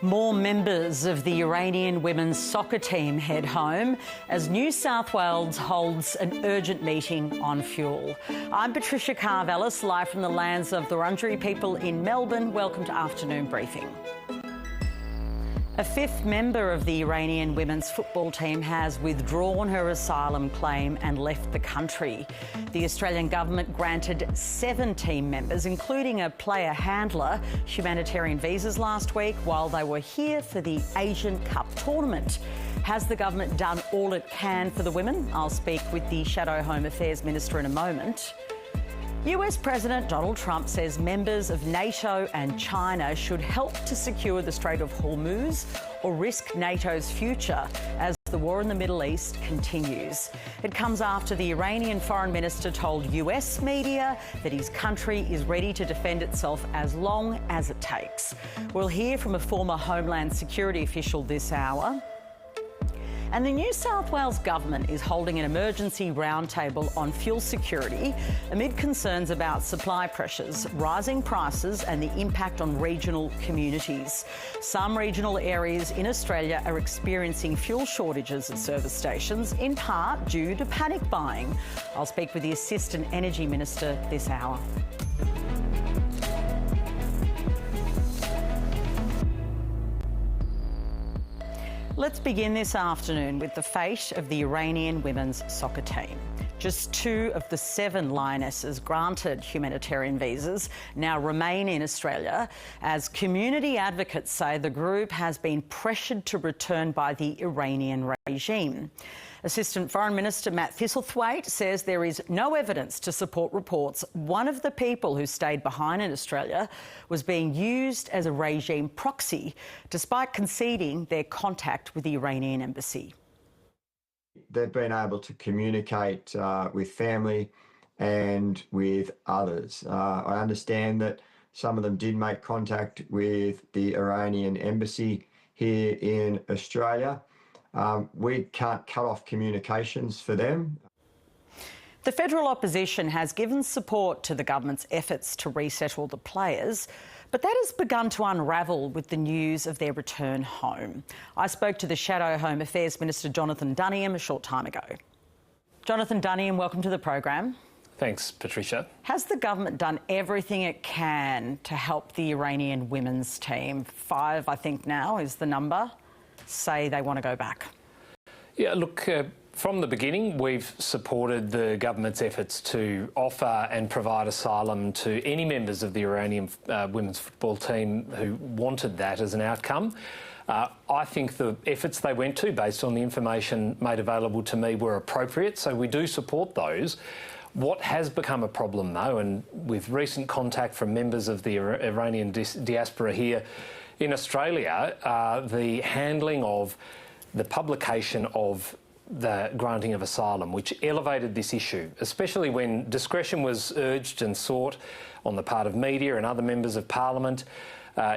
More members of the Iranian women's soccer team head home as New South Wales holds an urgent meeting on fuel. I'm Patricia Karvelas, live from the lands of the Wurundjeri people in Melbourne. Welcome to Afternoon Briefing. A fifth member of the Iranian women's football team has withdrawn her asylum claim and left the country. The Australian government granted 7 team members, including a player handler, humanitarian visas last week while they were here for the Asian Cup tournament. Has the government done all it can for the women? I'll speak with the Shadow Home Affairs Minister in a moment. US President Donald Trump says members of NATO and China should help to secure the Strait of Hormuz or risk NATO's future as the war in the Middle East continues. It comes after the Iranian foreign minister told US media that his country is ready to defend itself as long as it takes. We'll hear from a former Homeland Security official this hour. And the New South Wales government is holding an emergency roundtable on fuel security amid concerns about supply pressures, rising prices and the impact on regional communities. Some regional areas in Australia are experiencing fuel shortages at service stations, in part due to panic buying. I'll speak with the Assistant Energy Minister this hour. Let's begin this afternoon with the fate of the Iranian women's soccer team. Just 2 of the 7 lionesses granted humanitarian visas now remain in Australia, as community advocates say the group has been pressured to return by the Iranian regime. Assistant Foreign Minister Matt Thistlethwaite says there is no evidence to support reports one of the people who stayed behind in Australia was being used as a regime proxy, despite conceding their contact with the Iranian embassy. They've been able to communicate with family and with others. I understand that some of them did make contact with the Iranian embassy here in Australia. We can't cut off communications for them. The federal opposition has given support to the government's efforts to resettle the players, but that has begun to unravel with the news of their return home. I spoke to the Shadow Home Affairs Minister Jonathan Duniam a short time ago. Jonathan Duniam, welcome to the program. Thanks, Patricia. Has the government done everything it can to help the Iranian women's team? 5, I think now, is the number, say they want to go back. Yeah, look, from the beginning, we've supported the government's efforts to offer and provide asylum to any members of the Iranian women's football team who wanted that as an outcome. I think the efforts they went to, based on the information made available to me, were appropriate, so we do support those. What has become a problem, though, and with recent contact from members of the Iranian diaspora here in Australia, the handling of the publication of the granting of asylum, which elevated this issue, especially when discretion was urged and sought on the part of media and other members of Parliament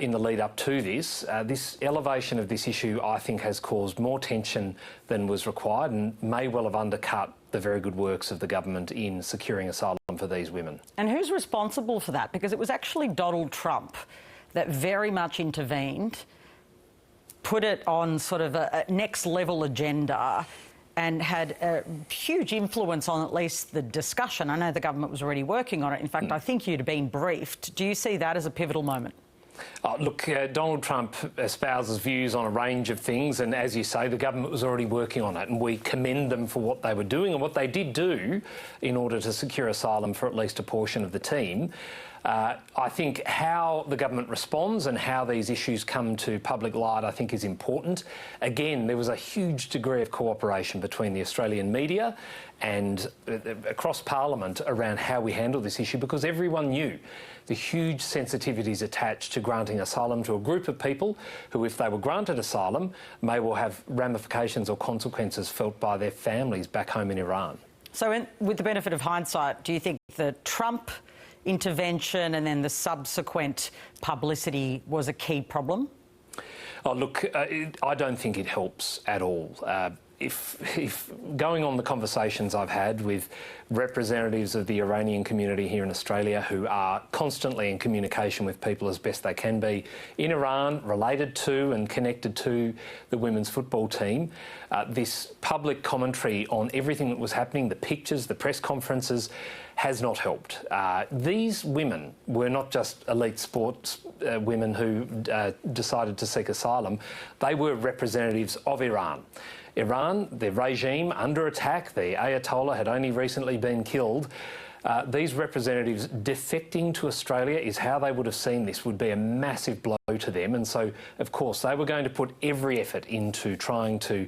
in the lead up to this. This elevation of this issue, I think, has caused more tension than was required and may well have undercut the very good works of the government in securing asylum for these women. And who's responsible for that? Because it was actually Donald Trump that very much intervened, put it on sort of a next level agenda and had a huge influence on at least the discussion. I know the government was already working on it. In fact, I think you'd have been briefed. Do you see that as a pivotal moment? Look, Donald Trump espouses views on a range of things, and as you say, the government was already working on it, and we commend them for what they were doing and what they did do in order to secure asylum for at least a portion of the team. I think how the government responds and how these issues come to public light, I think, is important. Again, there was a huge degree of cooperation between the Australian media and across Parliament around how we handle this issue, because everyone knew the huge sensitivities attached to granting asylum to a group of people who, if they were granted asylum, may well have ramifications or consequences felt by their families back home in Iran. So with the benefit of hindsight, do you think the Trump intervention and then the subsequent publicity was a key problem? Oh, look, I don't think it helps at all. if going on the conversations I've had with representatives of the Iranian community here in Australia who are constantly in communication with people as best they can be in Iran, related to and connected to the women's football team, this public commentary on everything that was happening, the pictures, the press conferences, has not helped. These women were not just elite sports women who decided to seek asylum. They were representatives of Iran. Iran, the regime under attack, the Ayatollah had only recently been killed. These representatives defecting to Australia is how they would have seen this, would be a massive blow to them. And so, of course, they were going to put every effort into trying to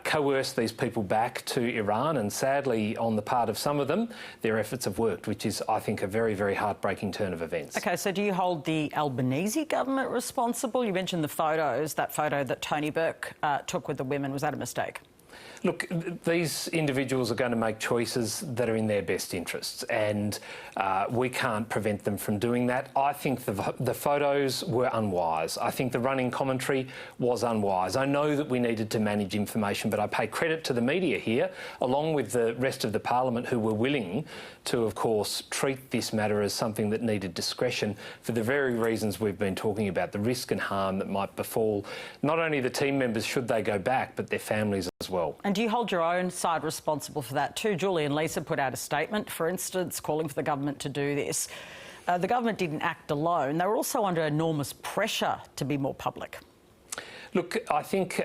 coerce these people back to Iran. And sadly, on the part of some of them, their efforts have worked, which is, I think, a very, very heartbreaking turn of events. OK, so do you hold the Albanese government responsible? You mentioned the photos, that photo that Tony Burke took with the women. Was that a mistake? Look, these individuals are going to make choices that are in their best interests, and we can't prevent them from doing that. I think the photos were unwise. I think the running commentary was unwise. I know that we needed to manage information, but I pay credit to the media here, along with the rest of the parliament, who were willing to, of course, treat this matter as something that needed discretion for the very reasons we've been talking about, the risk and harm that might befall not only the team members should they go back, but their families as well. And do you hold your own side responsible for that too? Julie and Lisa put out a statement, for instance, calling for the government to do this. The government didn't act alone. They were also under enormous pressure to be more public. Look, I think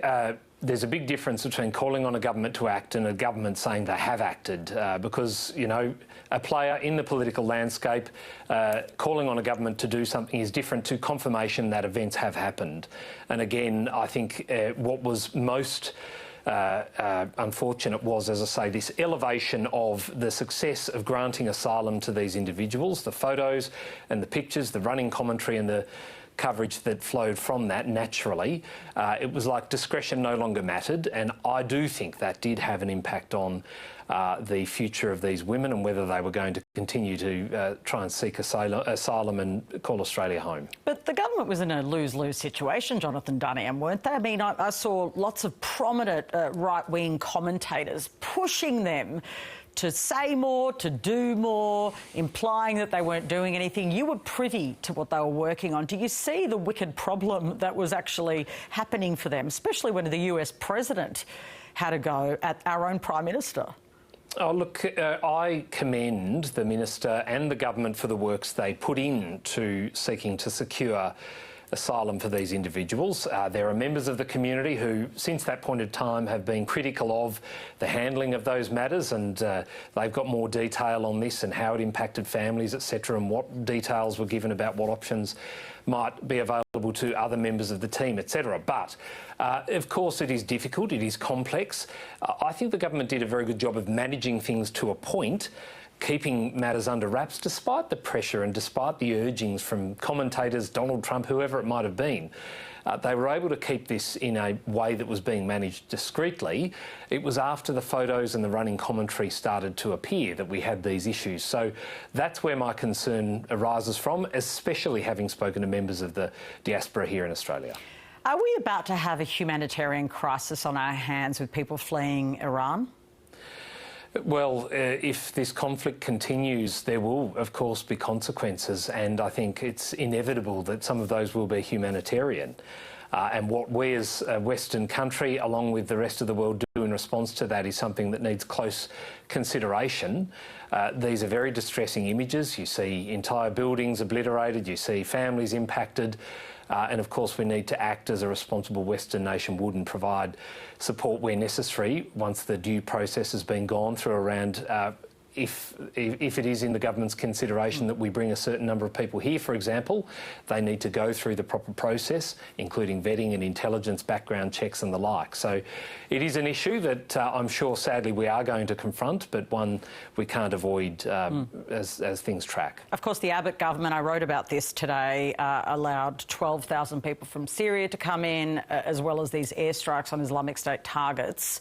there's a big difference between calling on a government to act and a government saying they have acted, because, you know, a player in the political landscape calling on a government to do something is different to confirmation that events have happened. And again, I think what was most unfortunate was, as I say, this elevation of the success of granting asylum to these individuals, the photos and the pictures, the running commentary and the coverage that flowed from that naturally. It was like discretion no longer mattered, and I do think that did have an impact on the future of these women and whether they were going to continue to try and seek asylum and call Australia home. But the government was in a lose-lose situation, Jonathan Dunham, weren't they? I mean, I saw lots of prominent right-wing commentators pushing them to say more, to do more, implying that they weren't doing anything. You were privy to what they were working on. Do you see the wicked problem that was actually happening for them, especially when the US president had a go at our own Prime Minister? Oh, look, I commend the Minister and the government for the works they put into seeking to secure asylum for these individuals. There are members of the community who, since that point in time, have been critical of the handling of those matters, and they've got more detail on this and how it impacted families, etc., and what details were given about what options might be available to other members of the team, etc. But, of course, it is difficult, it is complex. I think the government did a very good job of managing things to a point, keeping matters under wraps despite the pressure and despite the urgings from commentators, Donald Trump, whoever it might have been. They were able to keep this in a way that was being managed discreetly. It was after the photos and the running commentary started to appear that we had these issues. So that's where my concern arises from, especially having spoken to members of the diaspora here in Australia. Are we about to have a humanitarian crisis on our hands with people fleeing Iran? Well, if this conflict continues, there will, of course, be consequences, and I think it's inevitable that some of those will be humanitarian. And what we as a Western country, along with the rest of the world, do in response to that is something that needs close consideration. These are very distressing images. You see entire buildings obliterated, you see families impacted. And of course, we need to act as a responsible Western nation would and provide support where necessary once the due process has been gone through around if it is in the government's consideration that we bring a certain number of people here, for example, they need to go through the proper process, including vetting and intelligence background checks and the like. So it is an issue that I'm sure, sadly, we are going to confront, but one we can't avoid as things track. Of course, the Abbott government, I wrote about this today, allowed 12,000 people from Syria to come in, as well as these airstrikes on Islamic State targets.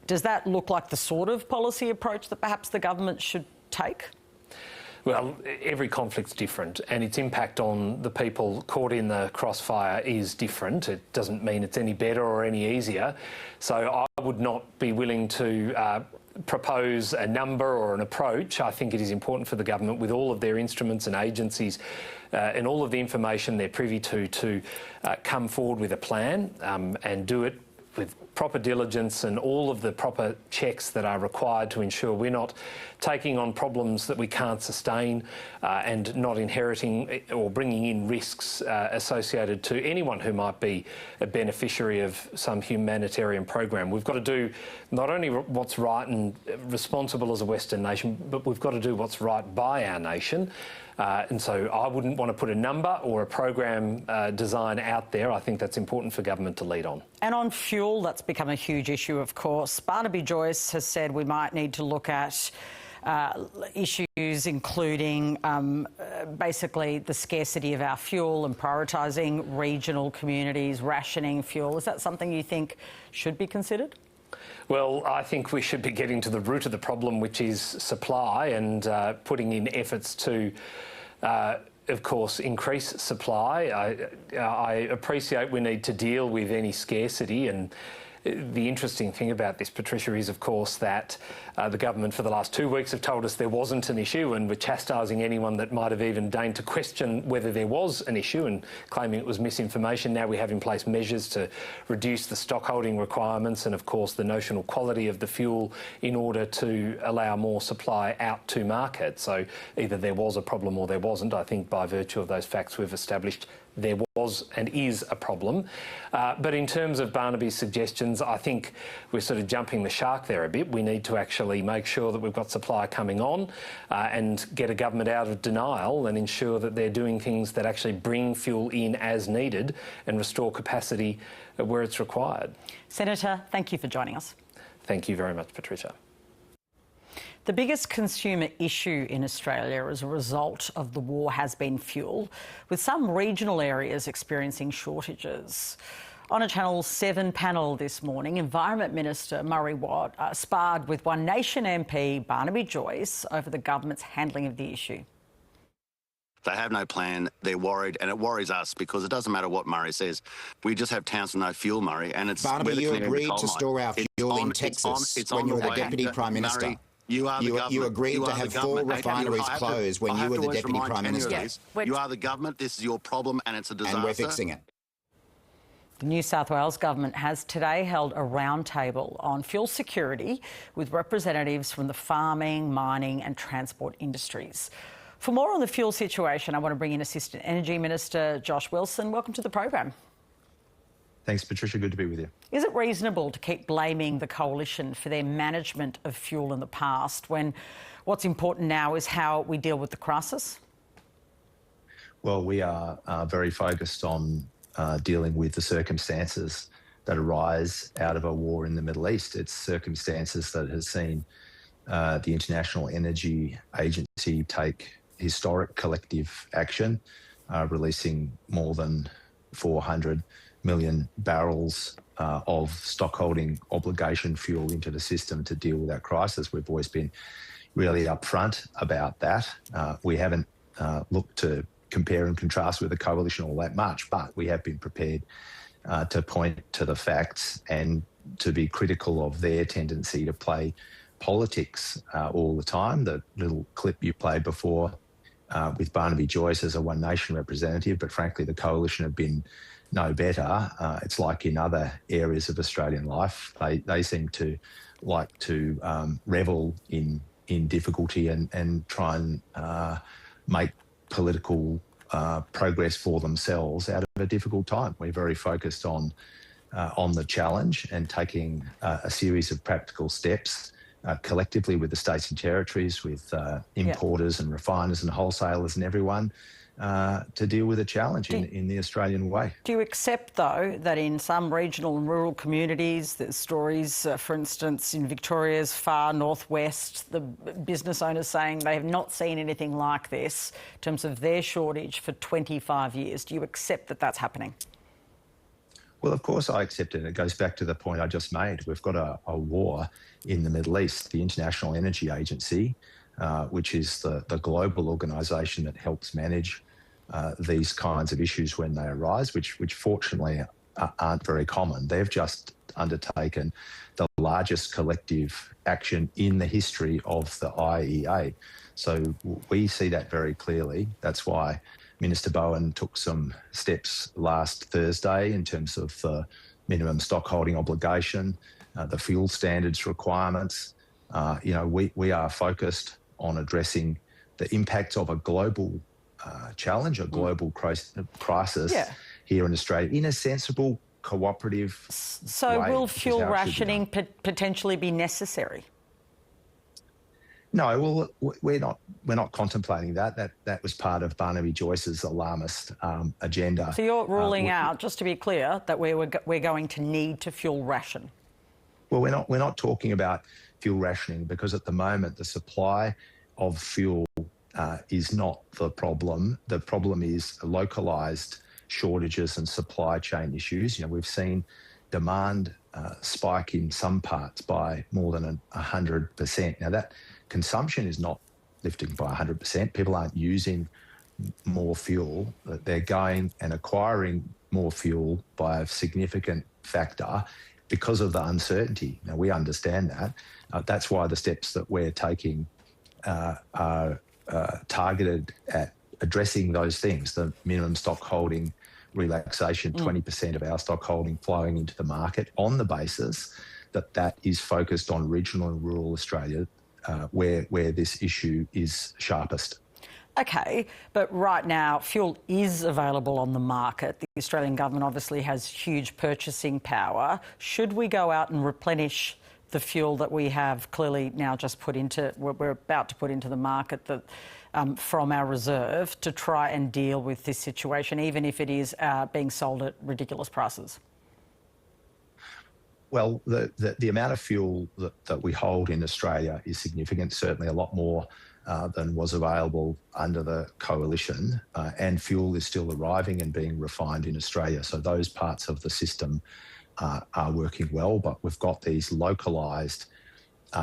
Does that look like the sort of policy approach that perhaps the government should take? Well, every conflict's different, and its impact on the people caught in the crossfire is different. It doesn't mean it's any better or any easier. So I would not be willing to propose a number or an approach. I think it is important for the government, with all of their instruments and agencies and all of the information they're privy to come forward with a plan and do it with proper diligence and all of the proper checks that are required to ensure we're not taking on problems that we can't sustain and not inheriting or bringing in risks associated to anyone who might be a beneficiary of some humanitarian program. We've got to do not only what's right and responsible as a Western nation, but we've got to do what's right by our nation. And so I wouldn't want to put a number or a program design out there. I think that's important for government to lead on. And on fuel, that's become a huge issue, of course. Barnaby Joyce has said we might need to look at issues including basically the scarcity of our fuel and prioritising regional communities, rationing fuel. Is that something you think should be considered? Well, I think we should be getting to the root of the problem, which is supply, and putting in efforts to, of course, increase supply. I appreciate we need to deal with any scarcity, and the interesting thing about this, Patricia, is, of course, that the government for the last 2 weeks have told us there wasn't an issue, and we're chastising anyone that might have even deigned to question whether there was an issue and claiming it was misinformation. Now we have in place measures to reduce the stockholding requirements and, of course, the notional quality of the fuel in order to allow more supply out to market. So either there was a problem or there wasn't. I think by virtue of those facts we've established there was and is a problem. But in terms of Barnaby's suggestions, I think we're sort of jumping the shark there a bit. We need to actually make sure that we've got supply coming on and get a government out of denial and ensure that they're doing things that actually bring fuel in as needed and restore capacity where it's required. Senator, thank you for joining us. Thank you very much, Patricia. The biggest consumer issue in Australia as a result of the war has been fuel, with some regional areas experiencing shortages. On a Channel 7 panel this morning, Environment Minister Murray Watt sparred with One Nation MP Barnaby Joyce over the government's handling of the issue. They have no plan, they're worried, and it worries us because it doesn't matter what Murray says. We just have towns with no fuel, Murray, and it's... Barnaby, you agreed to store our fuel in Texas when you were the Deputy Prime Minister. Murray, you are the government. You agreed to have 4 refineries closed when you were the Deputy Prime Minister. You are the government, this is your problem, and it's a disaster. And we're fixing it. The New South Wales government has today held a roundtable on fuel security with representatives from the farming, mining and transport industries. For more on the fuel situation, I want to bring in Assistant Energy Minister Josh Wilson. Welcome to the program. Thanks, Patricia. Good to be with you. Is it reasonable to keep blaming the Coalition for their management of fuel in the past when what's important now is how we deal with the crisis? Well, we are very focused on dealing with the circumstances that arise out of a war in the Middle East. It's circumstances that has seen the International Energy Agency take historic collective action, releasing more than 400 million barrels of stockholding obligation fuel into the system to deal with that crisis. We've always been really upfront about that. We haven't looked to compare and contrast with the Coalition all that much, but we have been prepared to point to the facts and to be critical of their tendency to play politics all the time. The little clip you played before with Barnaby Joyce as a One Nation representative, but frankly the Coalition have been no better. It's like in other areas of Australian life, they seem to like to revel in difficulty and try and make political progress for themselves out of a difficult time. We're very focused on the challenge and taking a series of practical steps collectively with the states and territories, with importers and refiners and wholesalers and everyone to deal with the challenge in the Australian way. Do you accept, though, that in some regional and rural communities, there's stories, for instance, in Victoria's far northwest, the business owners saying they have not seen anything like this in terms of their shortage for 25 years. Do you accept that that's happening? Well, of course I accept it. It goes back to the point I just made. We've got a war in the Middle East. The International Energy Agency which is the global organisation that helps manage these kinds of issues when they arise, which fortunately aren't very common. They've just undertaken the largest collective action in the history of the IEA. So we see that very clearly. That's why Minister Bowen took some steps last Thursday in terms of the minimum stockholding obligation, the fuel standards requirements. We are focused on addressing the impacts of a global challenge, a global crisis here in Australia in a sensible, cooperative way. Will fuel rationing potentially be necessary? No, well, we're not contemplating that. That was part of Barnaby Joyce's alarmist agenda. So you're ruling out, just to be clear, that we're going to need to fuel ration? Well, we're not talking about fuel rationing, because at the moment the supply of fuel is not the problem. The problem is localised shortages and supply chain issues. We've seen demand spike in some parts by more than 100%. Now, that consumption is not lifting by 100%. People aren't using more fuel. They're going and acquiring more fuel by a significant factor because of the uncertainty. Now, we understand that. That's why the steps that we're taking are targeted at addressing those things, the minimum stock holding relaxation, 20% of our stock holding flowing into the market, on the basis that is focused on regional and rural Australia, where this issue is sharpest. Okay, but right now fuel is available on the market. The Australian government obviously has huge purchasing power. Should we go out and replenish the fuel that we have clearly now just we're about to put into the market from our reserve to try and deal with this situation, even if it is being sold at ridiculous prices? Well, the amount of fuel that we hold in Australia is significant, certainly a lot more than was available under the coalition, and fuel is still arriving and being refined in Australia. So those parts of the system are working well, but we've got these localised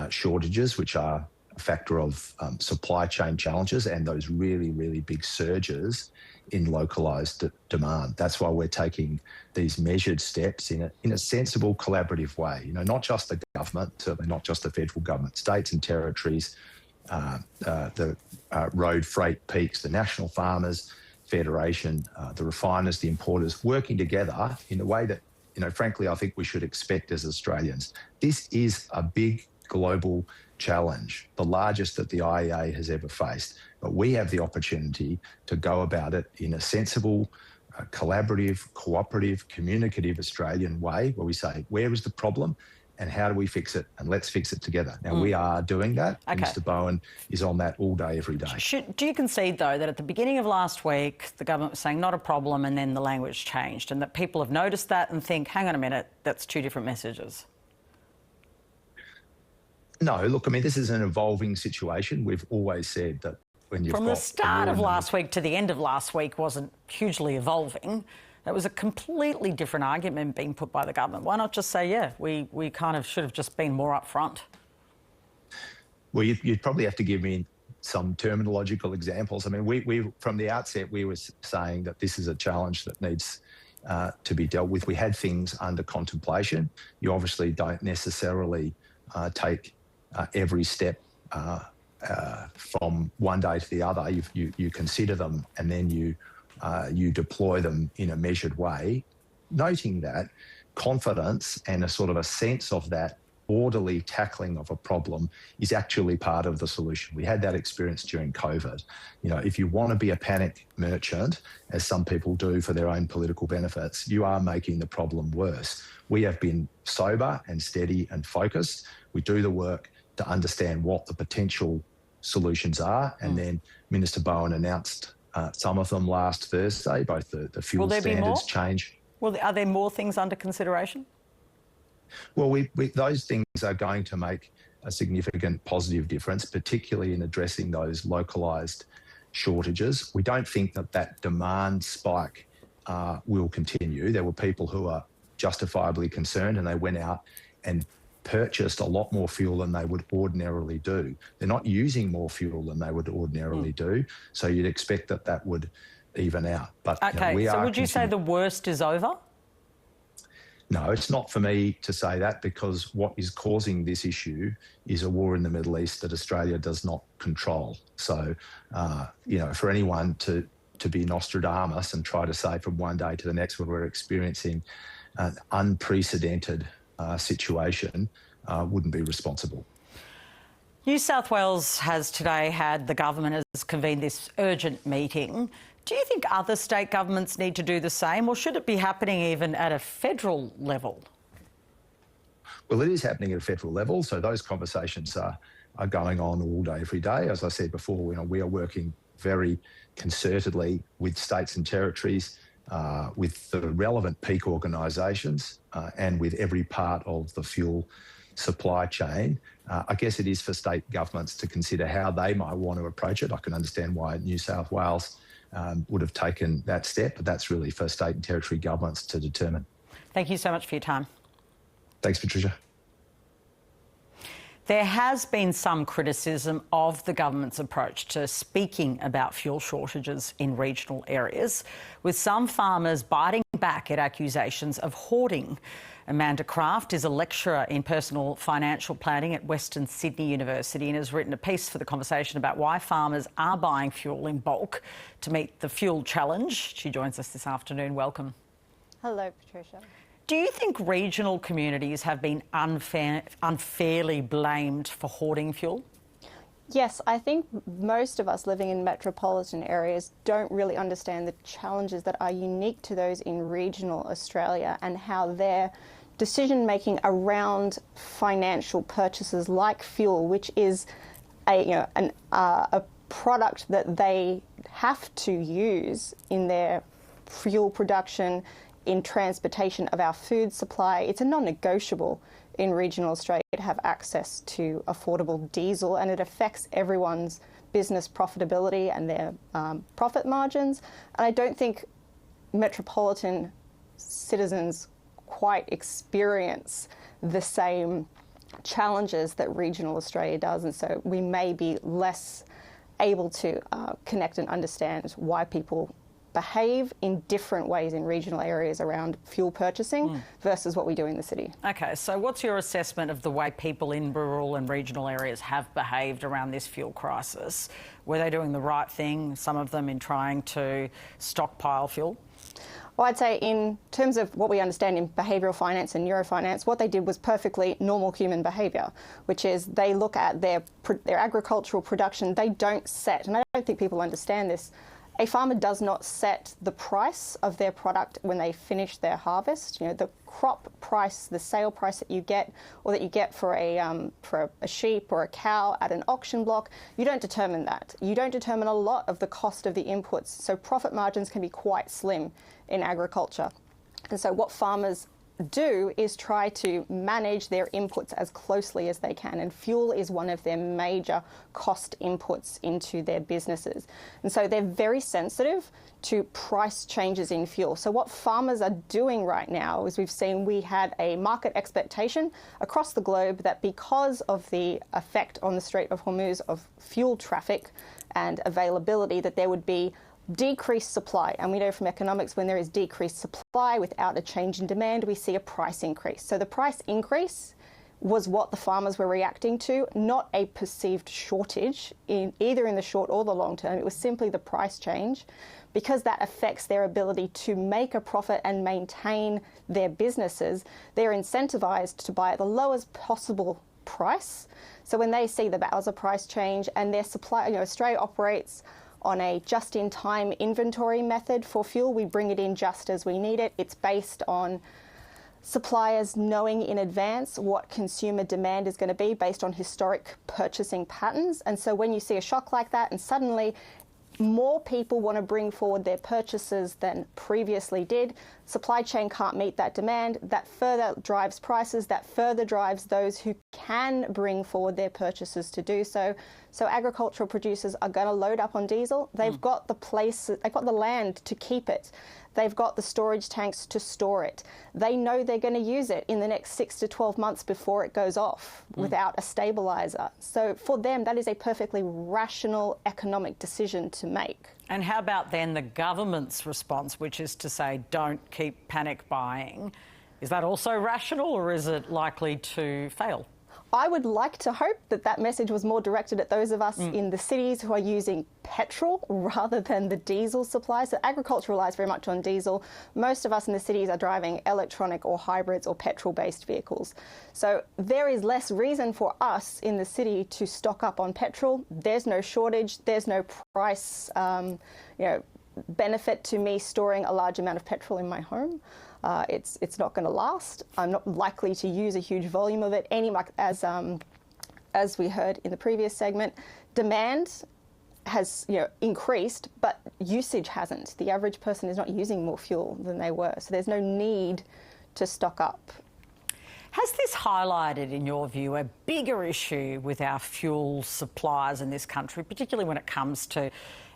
shortages, which are a factor of supply chain challenges and those really, really big surges in localised demand. That's why we're taking these measured steps in a sensible, collaborative way. Not just the government, certainly not just the federal government, states and territories, the road freight peaks, the National Farmers Federation, the refiners, the importers, working together in a way that, frankly, I think we should expect as Australians. This is a big global challenge, the largest that the IEA has ever faced. But we have the opportunity to go about it in a sensible, collaborative, cooperative, communicative Australian way, where we say, where is the problem and how do we fix it? And let's fix it together. Now, we are doing that. Okay. Mr. Bowen is on that all day, every day. Do you concede, though, that at the beginning of last week, the government was saying not a problem, and then the language changed, and that people have noticed that and think, hang on a minute, that's two different messages? No, look, this is an evolving situation. We've always said that when you've From the start of last week to the end of last week wasn't hugely evolving. That was a completely different argument being put by the government. Why not just say, we kind of should have just been more upfront? Well, you'd probably have to give me some terminological examples. We from the outset, we were saying that this is a challenge that needs to be dealt with. We had things under contemplation. You obviously don't necessarily take every step from one day to the other. You consider them and then you deploy them in a measured way, noting that confidence and a sort of a sense of that orderly tackling of a problem is actually part of the solution. We had that experience during COVID. If you want to be a panic merchant, as some people do for their own political benefits, you are making the problem worse. We have been sober and steady and focused. We do the work to understand what the potential solutions are, and then Minister Bowen announced some of them last Thursday, both the fuel standards change. Well, are there more things under consideration? Well, those things are going to make a significant positive difference, particularly in addressing those localised shortages. We don't think that demand spike will continue. There were people who are justifiably concerned, and they went out and purchased a lot more fuel than they would ordinarily do. They're not using more fuel than they would ordinarily do. So you'd expect that that would even out. But okay, so would you say the worst is over? No, it's not for me to say that, because what is causing this issue is a war in the Middle East that Australia does not control. So, for anyone to be Nostradamus and try to say from one day to the next when we're experiencing an unprecedented situation wouldn't be responsible. New South Wales has today had, the government has convened this urgent meeting. Do you think other state governments need to do the same, or should it be happening even at a federal level? Well, it is happening at a federal level, so those conversations are going on all day, every day. As I said before, we are working very concertedly with states and territories, with the relevant peak organisations, and with every part of the fuel supply chain. I guess it is for state governments to consider how they might want to approach it. I can understand why New South Wales would have taken that step, but that's really for state and territory governments to determine. Thank you so much for your time. Thanks, Patricia. There has been some criticism of the government's approach to speaking about fuel shortages in regional areas, with some farmers biting back at accusations of hoarding. Amanda Kraft is a lecturer in personal financial planning at Western Sydney University and has written a piece for The Conversation about why farmers are buying fuel in bulk to meet the fuel challenge. She joins us this afternoon. Welcome. Hello, Patricia. Do you think regional communities have been unfairly blamed for hoarding fuel? Yes, I think most of us living in metropolitan areas don't really understand the challenges that are unique to those in regional Australia and how their decision-making around financial purchases like fuel, which is a product that they have to use in their fuel production, in transportation of our food supply. It's a non-negotiable in regional Australia to have access to affordable diesel, and it affects everyone's business profitability and their profit margins. And I don't think metropolitan citizens quite experience the same challenges that regional Australia does, and so we may be less able to connect and understand why people behave in different ways in regional areas around fuel purchasing versus what we do in the city. Okay, so what's your assessment of the way people in rural and regional areas have behaved around this fuel crisis? Were they doing the right thing, some of them, in trying to stockpile fuel? Well, I'd say in terms of what we understand in behavioural finance and neurofinance, what they did was perfectly normal human behaviour, which is they look at their agricultural production. They don't set, and I don't think people understand this, a farmer does not set the price of their product when they finish their harvest. You know, the crop price, the sale price that you get, or that you get for a sheep or a cow at an auction block, you don't determine that. You don't determine a lot of the cost of the inputs, so profit margins can be quite slim in agriculture. And so what farmers do is try to manage their inputs as closely as they can, and fuel is one of their major cost inputs into their businesses. And so they're very sensitive to price changes in fuel. So what farmers are doing right now is we had a market expectation across the globe that because of the effect on the Strait of Hormuz of fuel traffic and availability, that there would be decreased supply. And we know from economics, when there is decreased supply without a change in demand, we see a price increase. So the price increase was what the farmers were reacting to, not a perceived shortage either in the short or the long term. It was simply the price change, because that affects their ability to make a profit and maintain their businesses. They're incentivized to buy at the lowest possible price. So when they see that as a price change and their supply, Australia operates on a just-in-time inventory method for fuel. We bring it in just as we need it. It's based on suppliers knowing in advance what consumer demand is going to be based on historic purchasing patterns. And so when you see a shock like that and suddenly more people want to bring forward their purchases than previously did, supply chain can't meet that demand. That further drives prices, that further drives those who can bring forward their purchases to do so. So agricultural producers are going to load up on diesel. They've got the land to keep it. They've got the storage tanks to store it. They know they're going to use it in the next 6 to 12 months before it goes off without a stabiliser. So for them, that is a perfectly rational economic decision to make. And how about then the government's response, which is to say, don't keep panic buying? Is that also rational, or is it likely to fail? I would like to hope that that message was more directed at those of us in the cities who are using petrol rather than the diesel supply. So agriculture relies very much on diesel. Most of us in the cities are driving electronic or hybrids or petrol-based vehicles. So there is less reason for us in the city to stock up on petrol. There's no shortage. There's no price benefit to me storing a large amount of petrol in my home. It's not going to last. I'm not likely to use a huge volume of it. As we heard in the previous segment, demand has increased, but usage hasn't. The average person is not using more fuel than they were, so there's no need to stock up. Has this highlighted, in your view, a bigger issue with our fuel supplies in this country, particularly when it comes to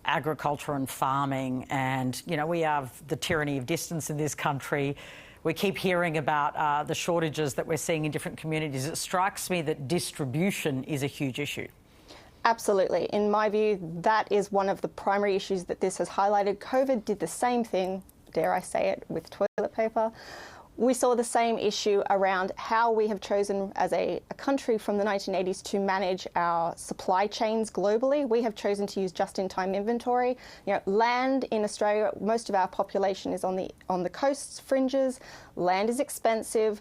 agriculture and farming? And, we have the tyranny of distance in this country. We keep hearing about the shortages that we're seeing in different communities. It strikes me that distribution is a huge issue. Absolutely. In my view, that is one of the primary issues that this has highlighted. COVID did the same thing, dare I say it, with toilet paper. We saw the same issue around how we have chosen as a country from the 1980s to manage our supply chains globally. We have chosen to use just-in-time inventory. Land in Australia, most of our population is on the coast fringes. Land is expensive.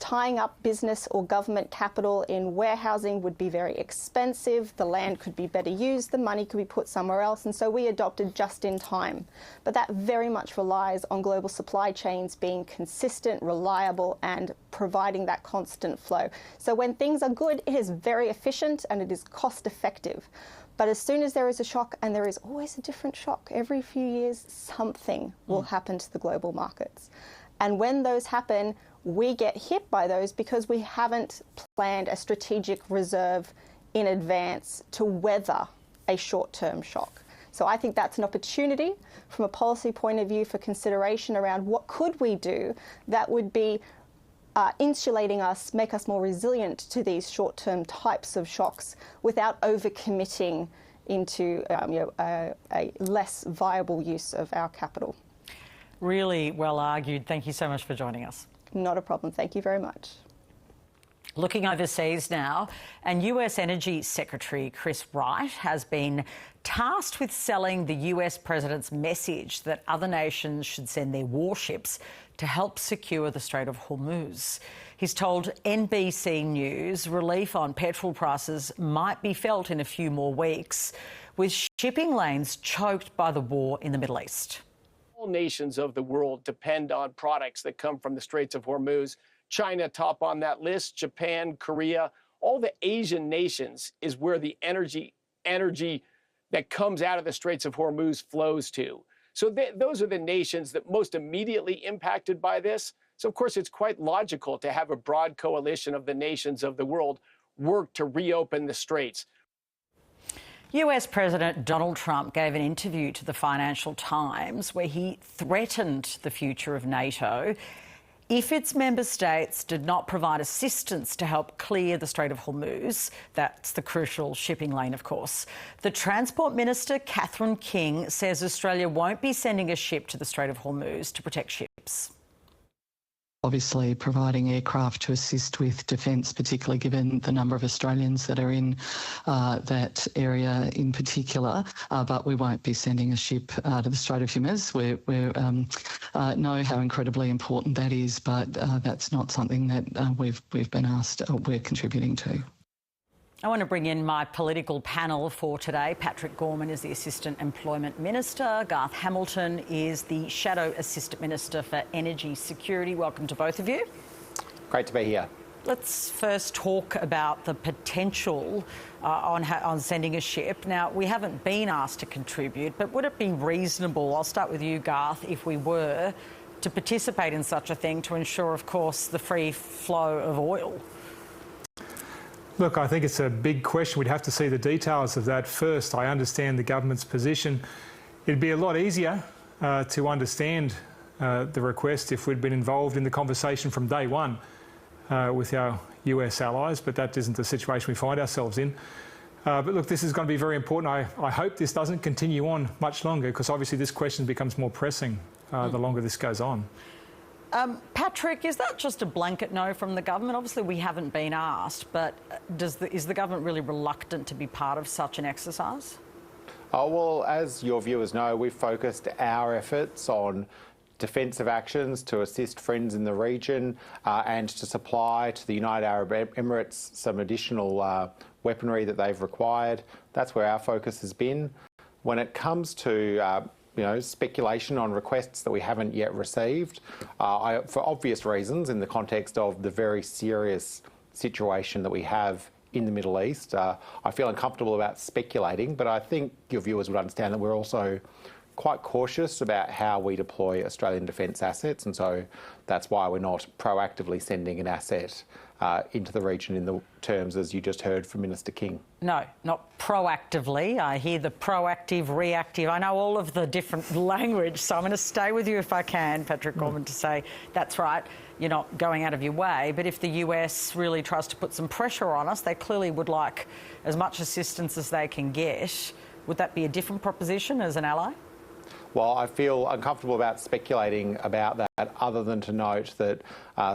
Tying up business or government capital in warehousing would be very expensive. The land could be better used. The money could be put somewhere else. And so we adopted just in time. But that very much relies on global supply chains being consistent, reliable, and providing that constant flow. So when things are good, it is very efficient and it is cost effective. But as soon as there is a shock, and there is always a different shock, every few years something will happen to the global markets. And when those happen, we get hit by those because we haven't planned a strategic reserve in advance to weather a short-term shock. So I think that's an opportunity from a policy point of view for consideration around what could we do that would be insulating us, make us more resilient to these short-term types of shocks without overcommitting into a less viable use of our capital. Really well argued. Thank you so much for joining us. Not a problem. Thank you very much. Looking overseas now, and US Energy Secretary Chris Wright has been tasked with selling the US president's message that other nations should send their warships to help secure the Strait of Hormuz. He's told NBC News relief on petrol prices might be felt in a few more weeks, with shipping lanes choked by the war in the Middle East. All nations of the world depend on products that come from the Straits of Hormuz. China top on that list, Japan, Korea, all the Asian nations is where the energy that comes out of the Straits of Hormuz flows to. So those are the nations that most immediately impacted by this. So of course it's quite logical to have a broad coalition of the nations of the world work to reopen the straits. US President Donald Trump gave an interview to the Financial Times where he threatened the future of NATO if its member states did not provide assistance to help clear the Strait of Hormuz. That's the crucial shipping lane, of course. The Transport Minister, Catherine King, says Australia won't be sending a ship to the Strait of Hormuz to protect ships. Obviously providing aircraft to assist with defence, particularly given the number of Australians that are in that area in particular, but we won't be sending a ship to the Strait of Hormuz. We know how incredibly important that is, but that's not something that we've been asked we're contributing to. I want to bring in my political panel for today. Patrick Gorman is the Assistant Employment Minister. Garth Hamilton is the Shadow Assistant Minister for Energy Security. Welcome to both of you. Great to be here. Let's first talk about the potential on sending a ship. Now, we haven't been asked to contribute, but would it be reasonable, I'll start with you, Garth, if we were to participate in such a thing to ensure, of course, the free flow of oil? Look, I think it's a big question. We'd have to see the details of that first. I understand the government's position. It'd be a lot easier to understand the request if we'd been involved in the conversation from day one with our US allies, but that isn't the situation we find ourselves in. But look, this is going to be very important. I hope this doesn't continue on much longer, because obviously this question becomes more pressing the longer this goes on. Patrick, is that just a blanket no from the government? Obviously we haven't been asked, but is the government really reluctant to be part of such an exercise? Oh, well, as your viewers know, we've focused our efforts on defensive actions to assist friends in the region and to supply to the United Arab Emirates some additional weaponry that they've required. That's where our focus has been. When it comes to speculation on requests that we haven't yet received, for obvious reasons in the context of the very serious situation that we have in the Middle East, I feel uncomfortable about speculating, but I think your viewers would understand that we're also quite cautious about how we deploy Australian defence assets, and so that's why we're not proactively sending an asset into the region in the terms as you just heard from Minister King. No, not proactively. I hear the proactive, reactive. I know all of the different language, so I'm going to stay with you if I can, Patrick Gorman, to say that's right, you're not going out of your way, but if the US really tries to put some pressure on us, they clearly would like as much assistance as they can get. Would that be a different proposition as an ally? Well, I feel uncomfortable about speculating about that, other than to note that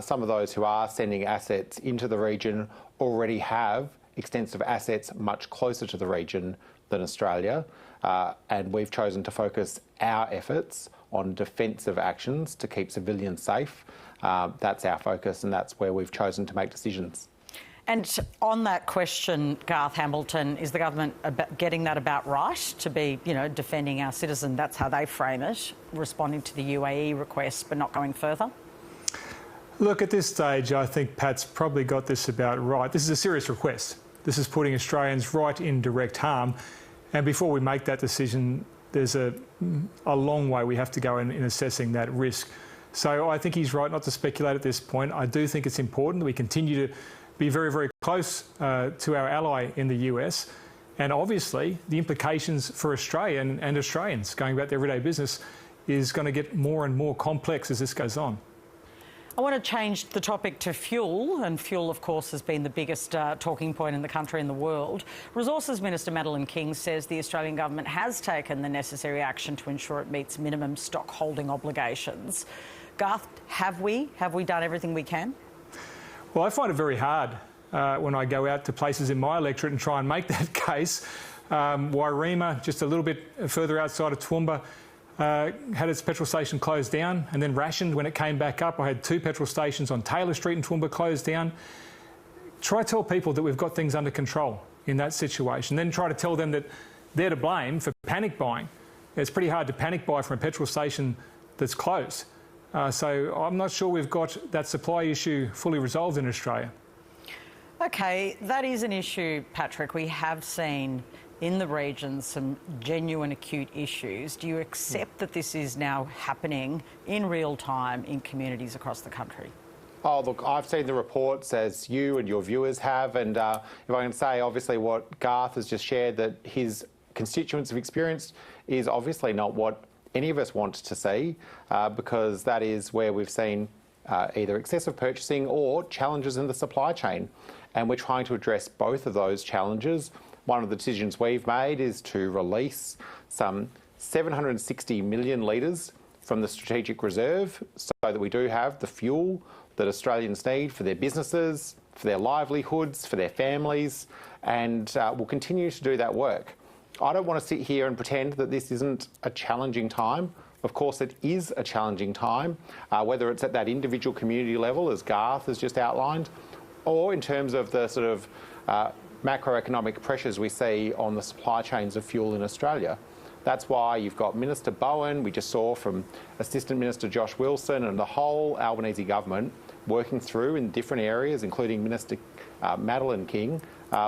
some of those who are sending assets into the region already have extensive assets much closer to the region than Australia, and we've chosen to focus our efforts on defensive actions to keep civilians safe. That's our focus, and that's where we've chosen to make decisions. And on that question, Garth Hamilton, is the government getting that about right, to be, defending our citizen? That's how they frame it, responding to the UAE request but not going further? Look, at this stage, I think Pat's probably got this about right. This is a serious request. This is putting Australians right in direct harm. And before we make that decision, there's a long way we have to go in assessing that risk. So I think he's right not to speculate at this point. I do think it's important that we continue to be very, very close to our ally in the US. And obviously, the implications for Australia and Australians going about their everyday business is going to get more and more complex as this goes on. I want to change the topic to fuel, and fuel, of course, has been the biggest talking point in the country and the world. Resources Minister Madeleine King says the Australian government has taken the necessary action to ensure it meets minimum stock holding obligations. Garth, have we done everything we can? Well, I find it very hard when I go out to places in my electorate and try and make that case. Wairima, just a little bit further outside of Toowoomba, had its petrol station closed down and then rationed when it came back up. I had 2 petrol stations on Taylor Street in Toowoomba closed down. Try to tell people that we've got things under control in that situation. Then try to tell them that they're to blame for panic buying. It's pretty hard to panic buy from a petrol station that's closed. So I'm not sure we've got that supply issue fully resolved in Australia. OK, that is an issue, Patrick. We have seen in the region some genuine acute issues. Do you accept that this is now happening in real time in communities across the country? Oh, look, I've seen the reports, as you and your viewers have, and if I can say, obviously, what Garth has just shared that his constituents have experienced is obviously not what any of us want to see, because that is where we've seen either excessive purchasing or challenges in the supply chain. And we're trying to address both of those challenges. One of the decisions we've made is to release some 760 million litres from the strategic reserve so that we do have the fuel that Australians need for their businesses, for their livelihoods, for their families, and we'll continue to do that work. I don't want to sit here and pretend that this isn't a challenging time. Of course, it is a challenging time, whether it's at that individual community level, as Garth has just outlined, or in terms of the sort of macroeconomic pressures we see on the supply chains of fuel in Australia. That's why you've got Minister Bowen, we just saw from Assistant Minister Josh Wilson, and the whole Albanese government working through in different areas, including Minister Madeleine King,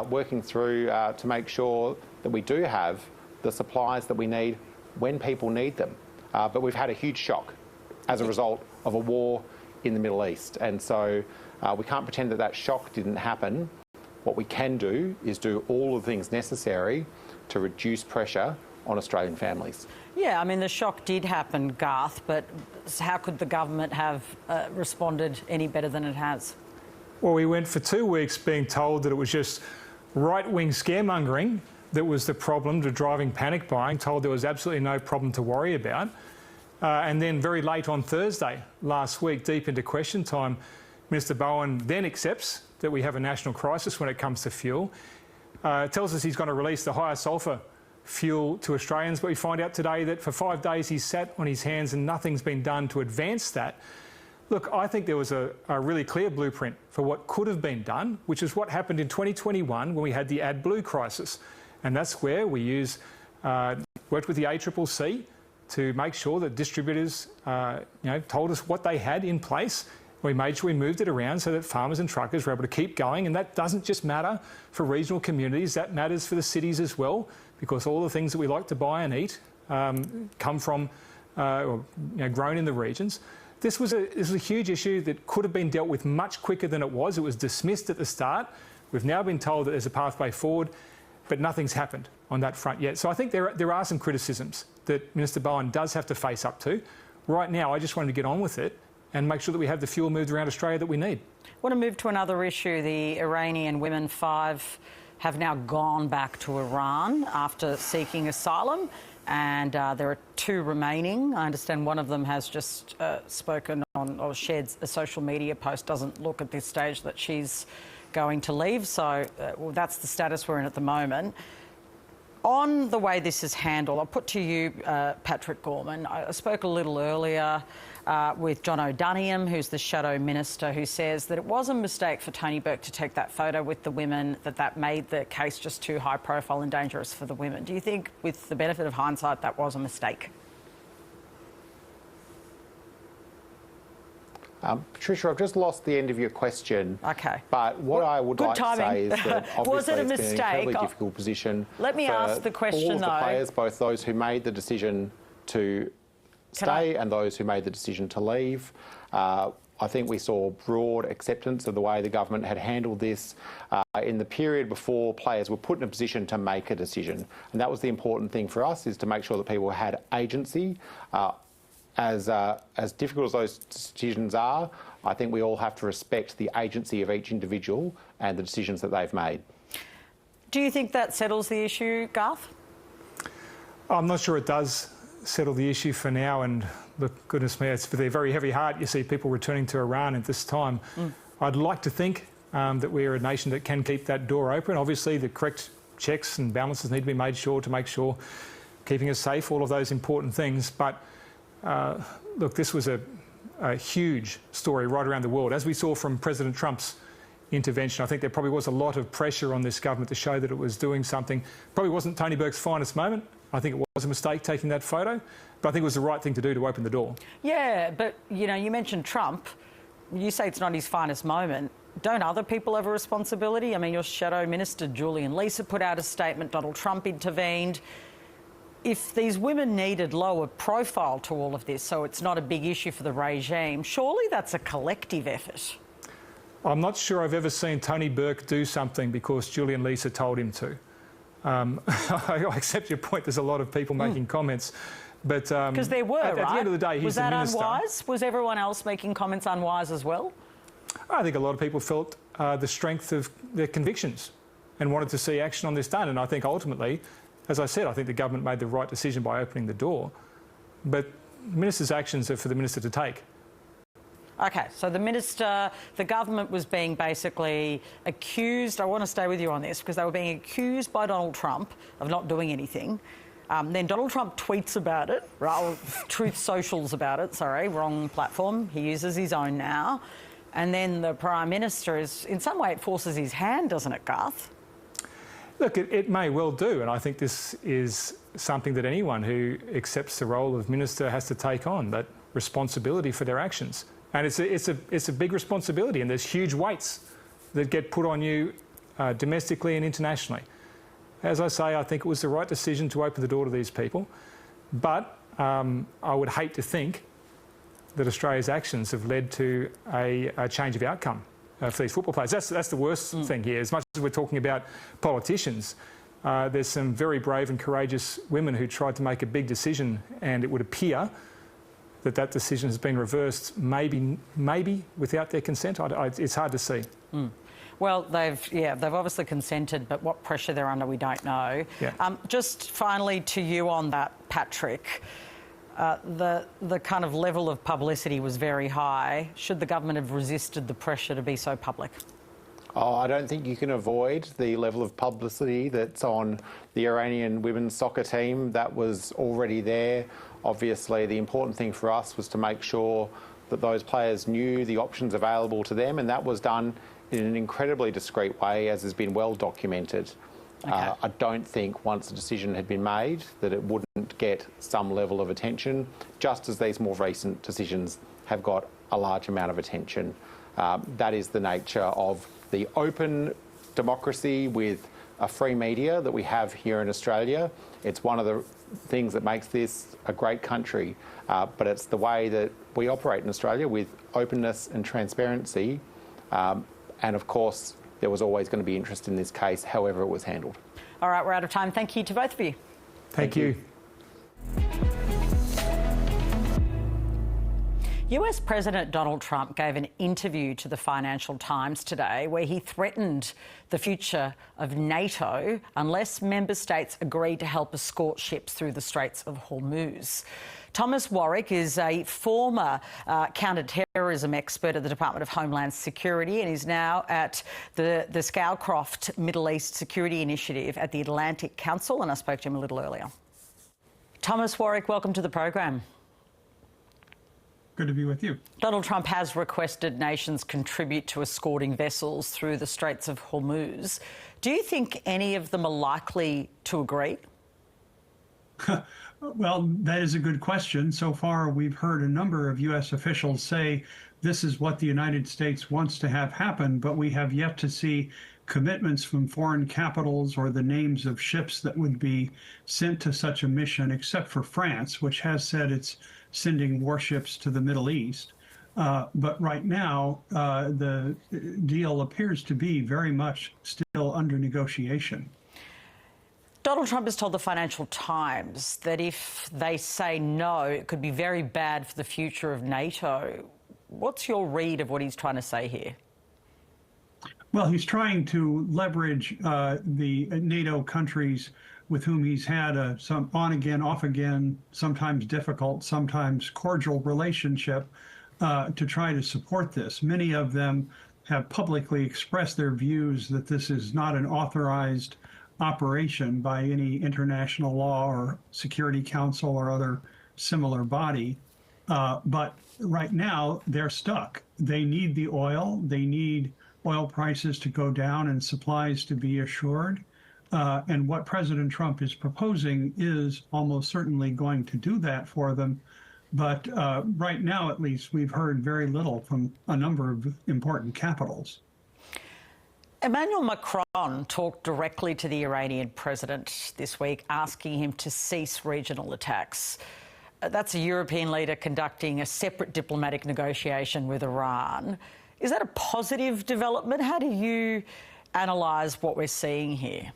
working through to make sure that we do have the supplies that we need when people need them. But we've had a huge shock as a result of a war in the Middle East. And so we can't pretend that that shock didn't happen. What we can do is do all the things necessary to reduce pressure on Australian families. Yeah, I mean, the shock did happen, Garth, but how could the government have responded any better than it has? Well, we went for 2 weeks being told that it was just right-wing scaremongering that was the problem to driving panic buying, told there was absolutely no problem to worry about. And then very late on Thursday last week, deep into question time, Minister Bowen then accepts that we have a national crisis when it comes to fuel. Tells us he's going to release the higher sulphur fuel to Australians, but we find out today that for 5 days he's sat on his hands and nothing's been done to advance that. Look, I think there was a really clear blueprint for what could have been done, which is what happened in 2021 when we had the AdBlue crisis. And that's where we worked with the ACCC to make sure that distributors told us what they had in place. We made sure we moved it around so that farmers and truckers were able to keep going. And that doesn't just matter for regional communities, that matters for the cities as well, because all the things that we like to buy and eat come from grown in the regions. This was a huge issue that could have been dealt with much quicker than it was. It was dismissed at the start. We've now been told that there's a pathway forward, but nothing's happened on that front yet. So I think there are some criticisms that Minister Bowen does have to face up to. Right now, I just wanted to get on with it and make sure that we have the fuel moved around Australia that we need. I want to move to another issue. The Iranian women, 5, have now gone back to Iran after seeking asylum, and there are 2 remaining. I understand one of them has just spoken on or shared a social media post, doesn't look at this stage that she's going to leave. So that's the status we're in at the moment. On the way this is handled, I'll put to you, Patrick Gorman. I spoke a little earlier with John O'Doniam, who's the Shadow Minister, who says that it was a mistake for Tony Burke to take that photo with the women, that made the case just too high profile and dangerous for the women. Do you think, with the benefit of hindsight, that was a mistake? Patricia, I've just lost the end of your question. Okay. But what I would like to say is that obviously it's been an incredibly difficult position. Let me ask the question, all of the players, both those who made the decision to stay and those who made the decision to leave. I think we saw broad acceptance of the way the government had handled this in the period before players were put in a position to make a decision. And that was the important thing for us, is to make sure that people had agency. As difficult as those decisions are, I think we all have to respect the agency of each individual and the decisions that they've made. Do you think that settles the issue, Garth? I'm not sure it does settle the issue for now, and look, goodness me, it's with a very heavy heart you see people returning to Iran at this time. I'd like to think that we're a nation that can keep that door open. Obviously, the correct checks and balances need to be made sure to make sure keeping us safe, all of those important things. But look, this was a huge story right around the world. As we saw from President Trump's intervention, I think there probably was a lot of pressure on this government to show that it was doing something. Probably wasn't Tony Burke's finest moment. I think it was a mistake taking that photo, but I think it was the right thing to do to open the door. Yeah, but, you know, you mentioned Trump. You say it's not his finest moment. Don't other people have a responsibility? I mean, your Shadow Minister, Julian Leeser, put out a statement. Donald Trump intervened. If these women needed lower profile to all of this, so it's not a big issue for the regime, surely that's a collective effort. I'm not sure I've ever seen Tony Burke do something because Julian Leeser told him to. I accept your point. There's a lot of people making comments, but because there were, at the end of the day, he's was that the minister. Unwise? Was everyone else making comments unwise as well? I think a lot of people felt the strength of their convictions and wanted to see action on this done. And I think ultimately, as I said, I think the government made the right decision by opening the door. But the minister's actions are for the minister to take. OK, so the government was being basically accused. I want to stay with you on this because they were being accused by Donald Trump of not doing anything. Then Donald Trump tweets about it, right? Truth Socials about it, sorry, wrong platform. He uses his own now. And then the Prime Minister is, in some way, it forces his hand, doesn't it, Garth? Look, it may well do, and I think this is something that anyone who accepts the role of minister has to take on, that responsibility for their actions. And it's a big responsibility, and there's huge weights that get put on you domestically and internationally. As I say, I think it was the right decision to open the door to these people, but I would hate to think that Australia's actions have led to a change of outcome for these football players. That's the worst thing here. As much as we're talking about politicians, There's some very brave and courageous women who tried to make a big decision, and it would appear that decision has been reversed, maybe without their consent. It's hard to see. Mm. Well, they've obviously consented, but what pressure they're under, we don't know. Yeah. Just finally to you on that, Patrick, the kind of level of publicity was very high. Should the government have resisted the pressure to be so public? Oh, I don't think you can avoid the level of publicity that's on the Iranian women's soccer team. That was already there. Obviously, the important thing for us was to make sure that those players knew the options available to them, and that was done in an incredibly discreet way, as has been well documented. Okay. I don't think once a decision had been made that it wouldn't get some level of attention, just as these more recent decisions have got a large amount of attention. That is the nature of the open democracy with a free media that we have here in Australia. It's one of the things that makes this a great country, but it's the way that we operate in Australia with openness and transparency. And of course, there was always going to be interest in this case, however it was handled. All right, we're out of time. Thank you to both of you. Thank you. US President Donald Trump gave an interview to the Financial Times today where he threatened the future of NATO unless member states agree to help escort ships through the Straits of Hormuz. Thomas Warwick is a former counter-terrorism expert at the Department of Homeland Security and is now at the Scowcroft Middle East Security Initiative at the Atlantic Council, and I spoke to him a little earlier. Thomas Warwick, welcome to the program. Good to be with you. Donald Trump has requested nations contribute to escorting vessels through the Straits of Hormuz. Do you think any of them are likely to agree? Well, that is a good question. So far, we've heard a number of U.S. officials say this is what the United States wants to have happen, but we have yet to see commitments from foreign capitals or the names of ships that would be sent to such a mission, except for France, which has said it's sending warships to the Middle East. But right now, the deal appears to be very much still under negotiation. Donald Trump has told the Financial Times that if they say no, it could be very bad for the future of NATO. What's your read of what he's trying to say here? Well, he's trying to leverage the NATO countries with whom he's had some on-again, off-again, sometimes difficult, sometimes cordial relationship to try to support this. Many of them have publicly expressed their views that this is not an authorized operation by any international law or Security Council or other similar body. But right now, they're stuck. They need the oil. They need oil prices to go down and supplies to be assured. And what President Trump is proposing is almost certainly going to do that for them. But right now, at least, we've heard very little from a number of important capitals. Emmanuel Macron talked directly to the Iranian president this week, asking him to cease regional attacks. That's a European leader conducting a separate diplomatic negotiation with Iran. Is that a positive development? How do you analyse what we're seeing here?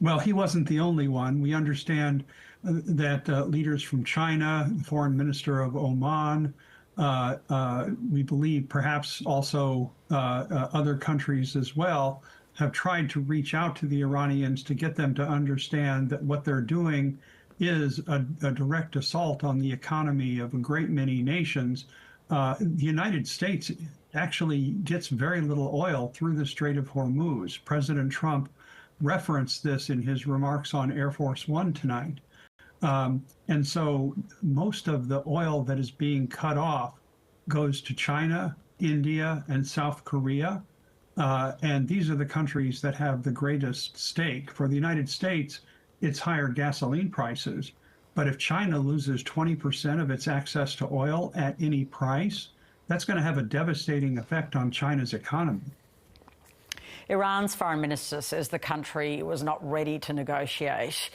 Well, he wasn't the only one. We understand that leaders from China, the foreign minister of Oman, we believe perhaps also other countries as well, have tried to reach out to the Iranians to get them to understand that what they're doing is a direct assault on the economy of a great many nations. The United States actually gets very little oil through the Strait of Hormuz. President Trump referenced this in his remarks on Air Force One tonight. And so most of the oil that is being cut off goes to China, India, and South Korea. And these are the countries that have the greatest stake. For the United States, it's higher gasoline prices. But if China loses 20% of its access to oil at any price, that's going to have a devastating effect on China's economy. Iran's foreign minister says the country was not ready to negotiate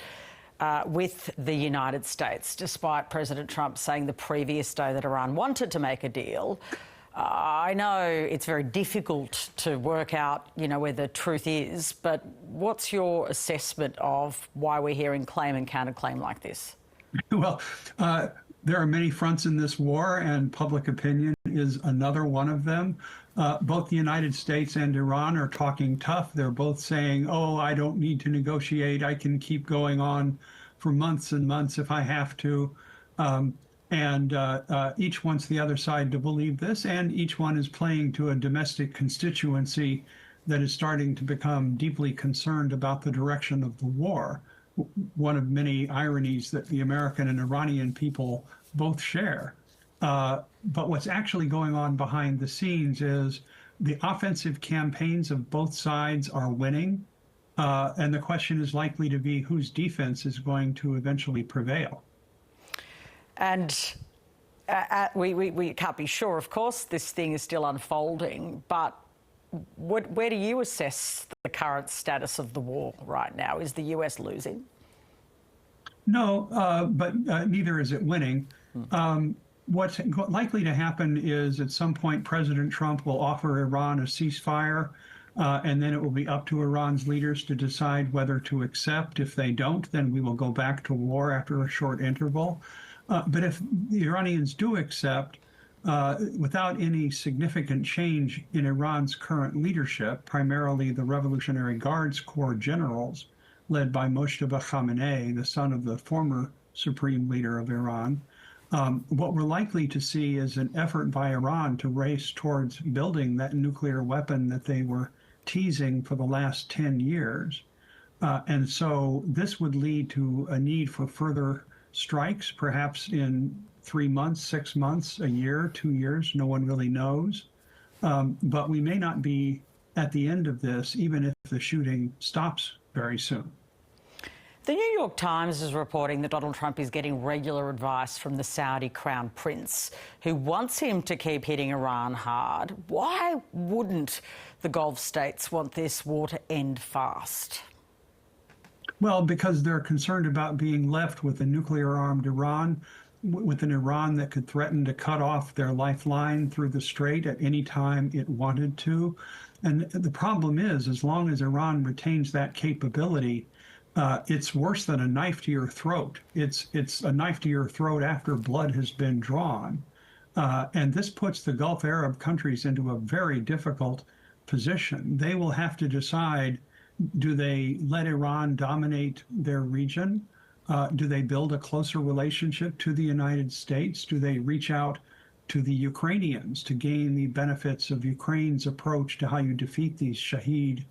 with the United States, despite President Trump saying the previous day that Iran wanted to make a deal. I know it's very difficult to work out, where the truth is, but what's your assessment of why we're hearing claim and counterclaim like this? Well, there are many fronts in this war, and public opinion is another one of them. Both the United States and Iran are talking tough. They're both saying, oh, I don't need to negotiate. I can keep going on for months and months if I have to. Each wants the other side to believe this, and each one is playing to a domestic constituency that is starting to become deeply concerned about the direction of the war. One of many ironies that the American and Iranian people both share. But what's actually going on behind the scenes is the offensive campaigns of both sides are winning, and the question is likely to be whose defense is going to eventually prevail. And we can't be sure, of course, this thing is still unfolding, but where do you assess the current status of the war right now? Is the US losing? No, but neither is it winning. What's likely to happen is at some point President Trump will offer Iran a ceasefire, and then it will be up to Iran's leaders to decide whether to accept. If they don't, then we will go back to war after a short interval. But if the Iranians do accept, without any significant change in Iran's current leadership, primarily the Revolutionary Guards Corps generals, led by Moshtaba Khamenei, the son of the former supreme leader of Iran, what we're likely to see is an effort by Iran to race towards building that nuclear weapon that they were teasing for the last 10 years. And so this would lead to a need for further strikes, perhaps in 3 months, 6 months, a year, 2 years, no one really knows. But we may not be at the end of this, even if the shooting stops very soon. The New York Times is reporting that Donald Trump is getting regular advice from the Saudi Crown Prince, who wants him to keep hitting Iran hard. Why wouldn't the Gulf states want this war to end fast? Well, because they're concerned about being left with a nuclear-armed Iran, with an Iran that could threaten to cut off their lifeline through the strait at any time it wanted to. And the problem is, as long as Iran retains that capability, it's worse than a knife to your throat. It's a knife to your throat after blood has been drawn. And this puts the Gulf Arab countries into a very difficult position. They will have to decide, do they let Iran dominate their region? Do they build a closer relationship to the United States? Do they reach out to the Ukrainians to gain the benefits of Ukraine's approach to how you defeat these Shahed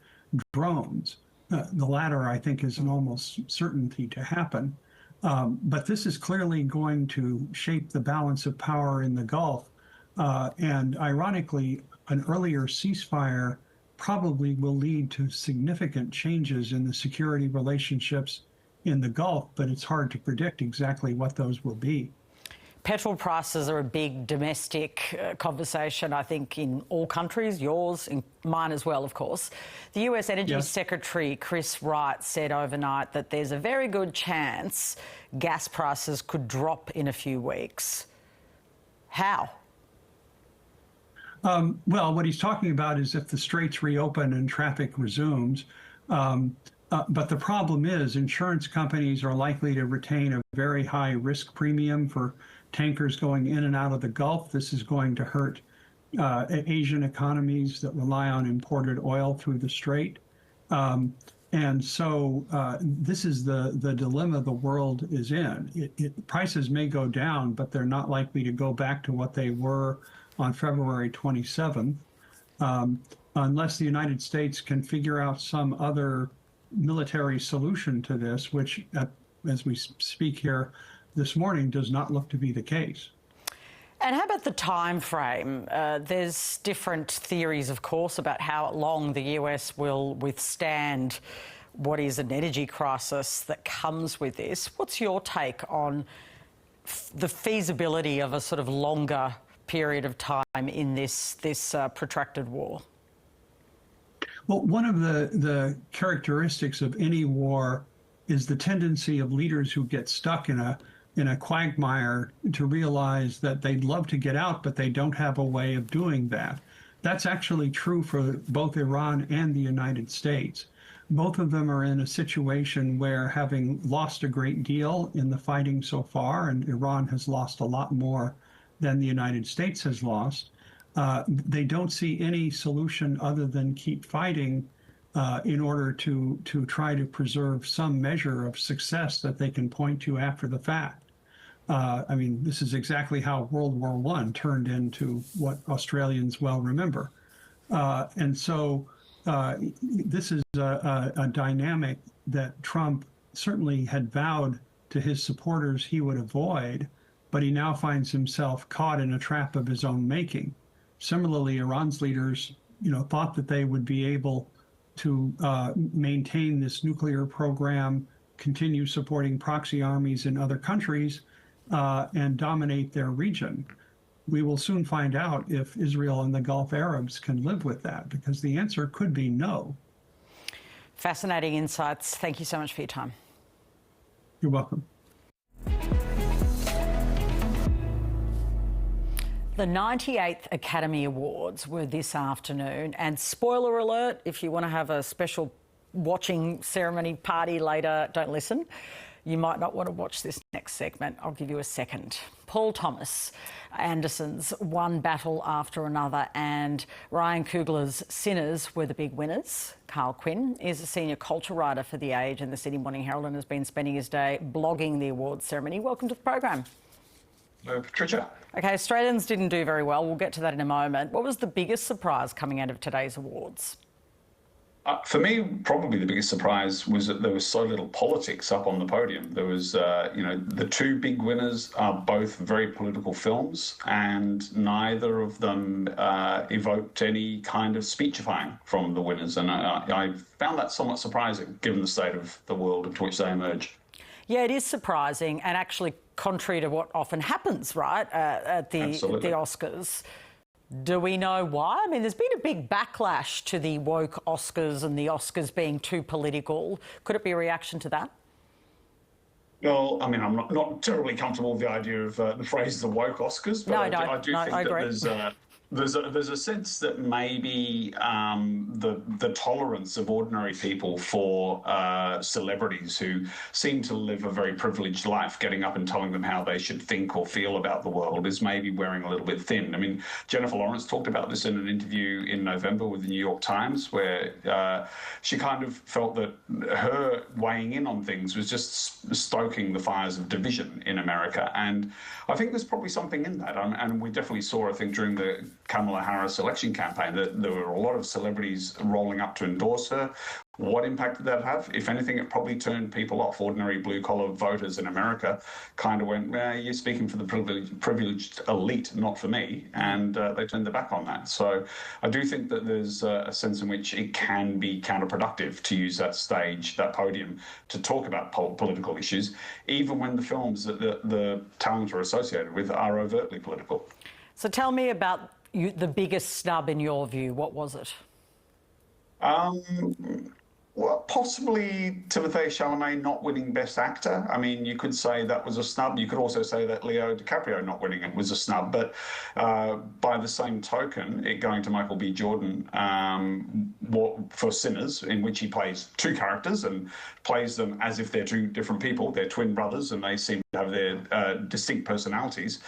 drones? The latter, I think, is an almost certainty to happen. But this is clearly going to shape the balance of power in the Gulf. And ironically, an earlier ceasefire probably will lead to significant changes in the security relationships in the Gulf, but it's hard to predict exactly what those will be. Petrol prices are a big domestic conversation, I think, in all countries, yours, and mine as well, of course. The US Energy Secretary Chris Wright said overnight that there's a very good chance gas prices could drop in a few weeks. How? Well, what he's talking about is if the straits reopen and traffic resumes. But the problem is insurance companies are likely to retain a very high risk premium for tankers going in and out of the Gulf. This is going to hurt Asian economies that rely on imported oil through the strait. And so this is the dilemma the world is in. Prices may go down, but they're not likely to go back to what they were on February 27th, unless the United States can figure out some other military solution to this, which, as we speak here this morning, does not look to be the case. And how about the time frame? There's different theories, of course, about how long the US will withstand what is an energy crisis that comes with this. What's your take on the feasibility of a sort of longer period of time in this protracted war? Well, one of the characteristics of any war is the tendency of leaders who get stuck in a in a quagmire to realize that they'd love to get out, but they don't have a way of doing that. That's actually true for both Iran and the United States. Both of them are in a situation where, having lost a great deal in the fighting so far, and Iran has lost a lot more than the United States has lost, they don't see any solution other than keep fighting in order to try to preserve some measure of success that they can point to after the fact. I mean, this is exactly how World War I turned into what Australians well remember. And so this is a dynamic that Trump certainly had vowed to his supporters he would avoid, but he now finds himself caught in a trap of his own making. Similarly, Iran's leaders, thought that they would be able to maintain this nuclear program, continue supporting proxy armies in other countries, and dominate their region. We will soon find out if Israel and the Gulf Arabs can live with that, because the answer could be no. Fascinating insights. Thank you so much for your time. You're welcome. The 98th Academy Awards were this afternoon, and spoiler alert, if you want to have a special watching ceremony party later, don't listen. You might not want to watch this next segment. I'll give you a second. Paul Thomas Anderson's One Battle After Another and Ryan Coogler's Sinners were the big winners. Carl Quinn is a senior culture writer for The Age and the Sydney Morning Herald and has been spending his day blogging the awards ceremony. Welcome to the program. Hello, Patricia. OK, Australians didn't do very well. We'll get to that in a moment. What was the biggest surprise coming out of today's awards? For me, probably the biggest surprise was that there was so little politics up on the podium. There was, the two big winners are both very political films, and neither of them evoked any kind of speechifying from the winners. And I found that somewhat surprising, given the state of the world into which they emerge. Yeah, it is surprising, and actually contrary to what often happens, right, at the Oscars. Do we know why? I mean, there's been a big backlash to the woke Oscars and the Oscars being too political. Could it be a reaction to that? Well, I mean, I'm not terribly comfortable with the idea of the phrase "the woke Oscars," but I do think that there's a sense that maybe the tolerance of ordinary people for celebrities who seem to live a very privileged life, getting up and telling them how they should think or feel about the world, is maybe wearing a little bit thin. I mean, Jennifer Lawrence talked about this in an interview in November with the New York Times, where she kind of felt that her weighing in on things was just stoking the fires of division in America. And I think there's probably something in that. And we definitely saw, I think, during the Kamala Harris election campaign, that there were a lot of celebrities rolling up to endorse her. What impact did that have? If anything, it probably turned people off. Ordinary blue-collar voters in America kind of went, you're speaking for the privileged elite, not for me. And they turned their back on that. So I do think that there's a sense in which it can be counterproductive to use that stage, that podium, to talk about political issues, even when the films that the talent are associated with are overtly political. So tell me about the biggest snub in your view. What was it? Well, possibly Timothée Chalamet not winning Best Actor. I mean, you could say that was a snub. You could also say that Leo DiCaprio not winning it was a snub. But by the same token, it going to Michael B. Jordan for Sinners, in which he plays two characters and plays them as if they're two different people. They're twin brothers and they seem to have their distinct personalities.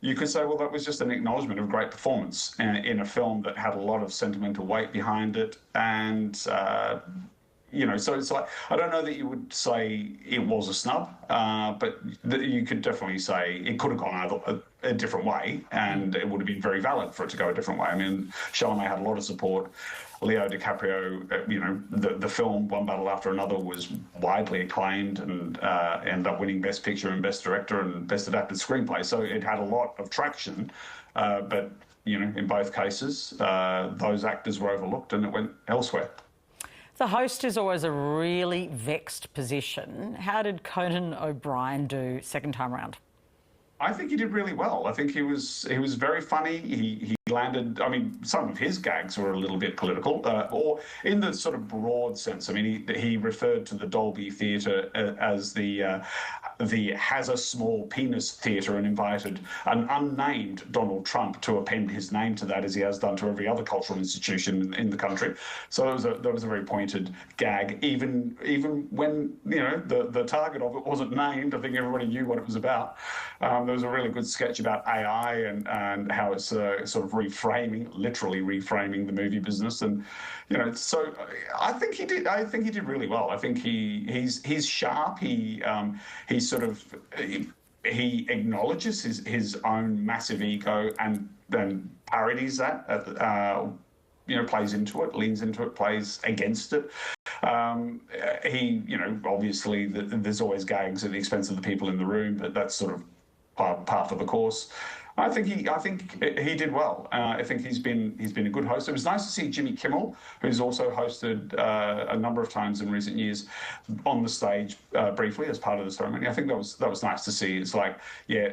You could say, well, that was just an acknowledgement of great performance in a film that had a lot of sentimental weight behind it. And, so it's like, I don't know that you would say it was a snub, but you could definitely say it could have gone a different way, and it would have been very valid for it to go a different way. I mean, Chalamet had a lot of support. Leo DiCaprio, the film One Battle After Another was widely acclaimed and ended up winning Best Picture and Best Director and Best Adapted Screenplay. So it had a lot of traction, but, in both cases, those actors were overlooked and it went elsewhere. The host is always a really vexed position. How did Conan O'Brien do second time round? I think he did really well. I think he was very funny. He landed, I mean, some of his gags were a little bit political, or in the sort of broad sense. I mean, he referred to the Dolby Theatre as the has a small penis theatre and invited an unnamed Donald Trump to append his name to that, as he has done to every other cultural institution in the country. So that was a very pointed gag, even when the target of it wasn't named. I think everybody knew what it was about. There was a really good sketch about AI and how it's sort of literally reframing the movie business, and so I think he did really well. I think he's sharp. He acknowledges his own massive ego and then parodies that. Plays into it, leans into it, plays against it. Obviously there's always gags at the expense of the people in the room, but that's sort of part of the course. I think he did well. I think he's been a good host. It was nice to see Jimmy Kimmel, who's also hosted a number of times in recent years, on the stage briefly as part of the ceremony. I think that was nice to see. It's like, yeah,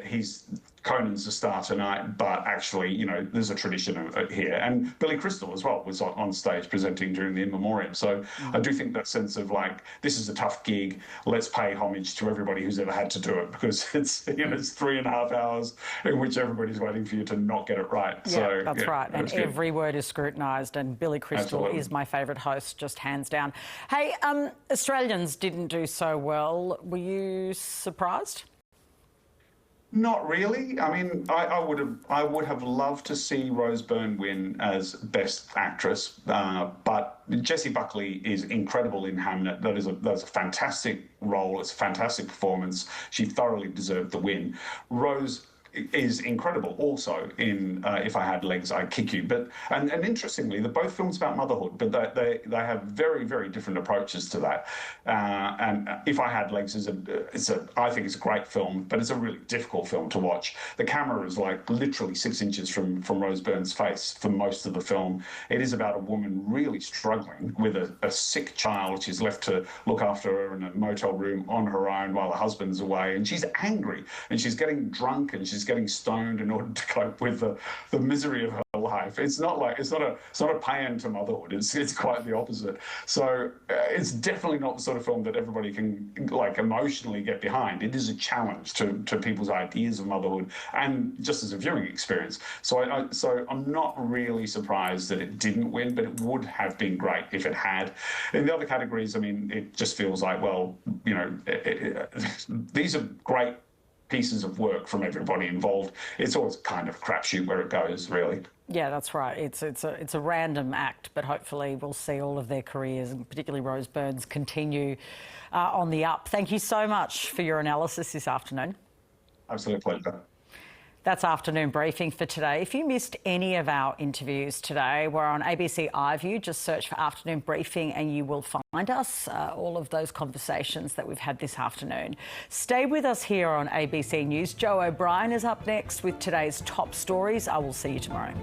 Conan's the star tonight, but actually, there's a tradition here. And Billy Crystal as well was on stage presenting during the In Memoriam. So I do think that sense of like, this is a tough gig. Let's pay homage to everybody who's ever had to do it, because it's 3.5 hours in which everybody's waiting for you to not get it right. Yeah, so that's right. And every word is scrutinised. And Billy Crystal is my favourite host, just hands down. Hey, Australians didn't do so well. Were you surprised? Not really. I mean, I would have loved to see Rose Byrne win as Best Actress, but Jessie Buckley is incredible in Hamnet. That's a fantastic role. It's a fantastic performance. She thoroughly deserved the win. Rose is incredible also in If I Had Legs, I'd Kick You. And interestingly, they're both films about motherhood, but they have very, very different approaches to that. And If I Had Legs I think it's a great film, but it's a really difficult film to watch. The camera is like literally 6 inches from Rose Byrne's face for most of the film. It is about a woman really struggling with a sick child. She's left to look after her in a motel room on her own while her husband's away, and she's angry, and she's getting drunk, and she's getting stoned in order to cope with the misery of her life. It's not a paean to motherhood. It's quite the opposite. So it's definitely not the sort of film that everybody can like emotionally get behind. It is a challenge to people's ideas of motherhood, and just as a viewing experience. So I'm not really surprised that it didn't win, but it would have been great if it had. In the other categories, I mean, it just feels like, well, these are great pieces of work from everybody involved. It's always kind of a crapshoot where it goes, really. Yeah, that's right. It's a random act, but hopefully we'll see all of their careers, and particularly Rose Byrne's, continue on the up. Thank you so much for your analysis this afternoon. Absolute pleasure. That's Afternoon Briefing for today. If you missed any of our interviews today, we're on ABC iView. Just search for Afternoon Briefing and you will find us, all of those conversations that we've had this afternoon. Stay with us here on ABC News. Joe O'Brien is up next with today's top stories. I will see you tomorrow.